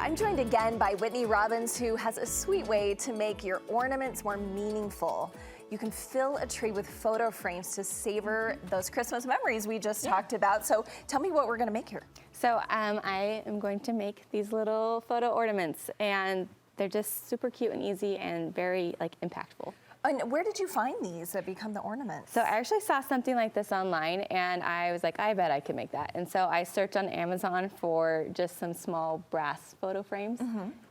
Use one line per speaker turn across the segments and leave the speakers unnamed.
I'm joined again by Whitney Robbins, who has a sweet way to make your ornaments more meaningful. You can fill a tree with photo frames to savor those Christmas memories we just talked about. So tell me what we're gonna make here.
So I am going to make these little photo ornaments, and they're just super cute and easy and very impactful.
And where did you find these that become the ornaments?
So I actually saw something like this online, and I was like, I bet I could make that. And so I searched on Amazon for just some small brass photo frames,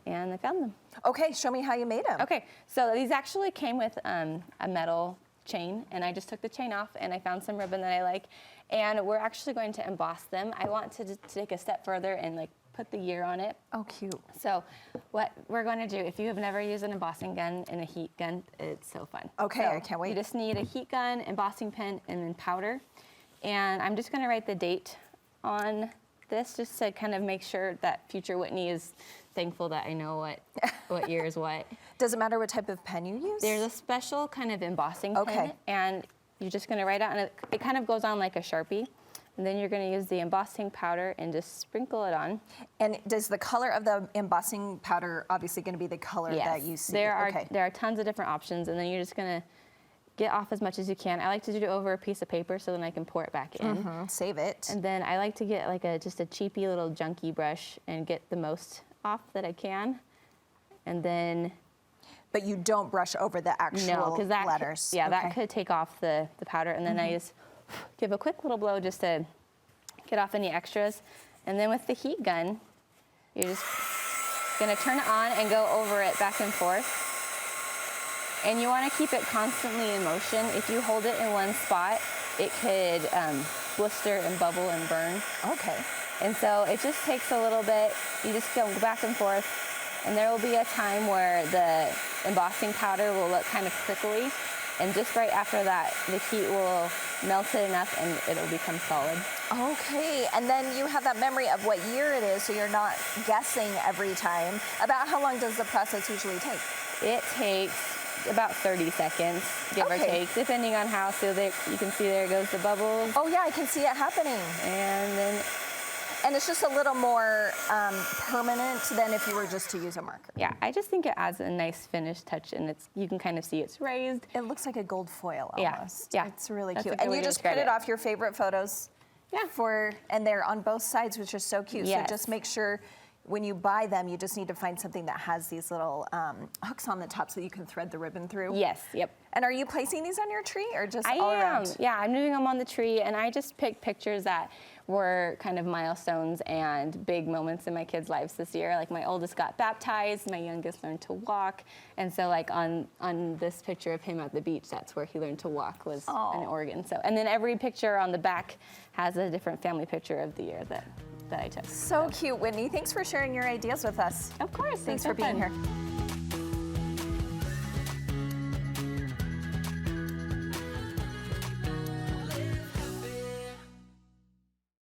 and I found them.
Okay, show me how you made them.
Okay, so these actually came with a metal chain, and I just took the chain off, and I found some ribbon that I like, and we're actually going to emboss them. I want to take a step further and put the year on it.
Oh, cute.
So what we're going to do, if you have never used an embossing gun and a heat gun, it's so fun.
Okay,
so
I can't wait.
You just need a heat gun, embossing pen, and then powder. And I'm just going to write the date on this just to kind of make sure that future Whitney is thankful that I know what year is what.
Does it matter what type of pen you use?
There's a special kind of embossing pen, and you're just going to write out, and it kind of goes on like a Sharpie. And then you're going to use the embossing powder and just sprinkle it on.
And does the color of the embossing powder obviously going to be the color that you see?
There are tons of different options, and then you're just going to get off as much as you can. I like to do it over a piece of paper so then I can pour it back in.
Save it.
And then I like to get just a cheapy little junky brush and get the most off that I can. And then...
But you don't brush over the actual letters.
That could take off the powder, and then I just give a quick little blow just to get off any extras. And then with the heat gun, you're just gonna turn it on and go over it back and forth. And you wanna keep it constantly in motion. If you hold it in one spot, it could blister and bubble and burn.
Okay.
And so it just takes a little bit. You just go back and forth, and there will be a time where the embossing powder will look kind of prickly. And just right after that, the heat will melt it enough and it'll become solid.
Okay, and then you have that memory of what year it is, so you're not guessing every time. About how long does the process usually take?
It takes about 30 seconds, give or take, depending on how. So you can see there goes the bubbles.
Oh yeah, I can see it happening. And it's just a little more permanent than if you were just to use a marker.
Yeah, I just think it adds a nice finished touch, and you can kind of see it's raised.
It looks like a gold foil almost.
Yeah.
It's really cute. And you just printed off your favorite photos.
Yeah.
And they're on both sides, which is so cute.
Yes.
So just make sure when you buy them, you just need to find something that has these little hooks on the top so that you can thread the ribbon through.
Yes, yep.
And are you placing these on your tree or just all around?
Yeah, I'm doing them on the tree, and I just picked pictures that were kind of milestones and big moments in my kids' lives this year. Like my oldest got baptized, my youngest learned to walk, and so on this picture of him at the beach, that's where he learned to walk, was in Oregon. So, and then every picture on the back has a different family picture of the year that I took.
So cute, Whitney. Thanks for sharing your ideas with us.
Of course.
Thanks for being here.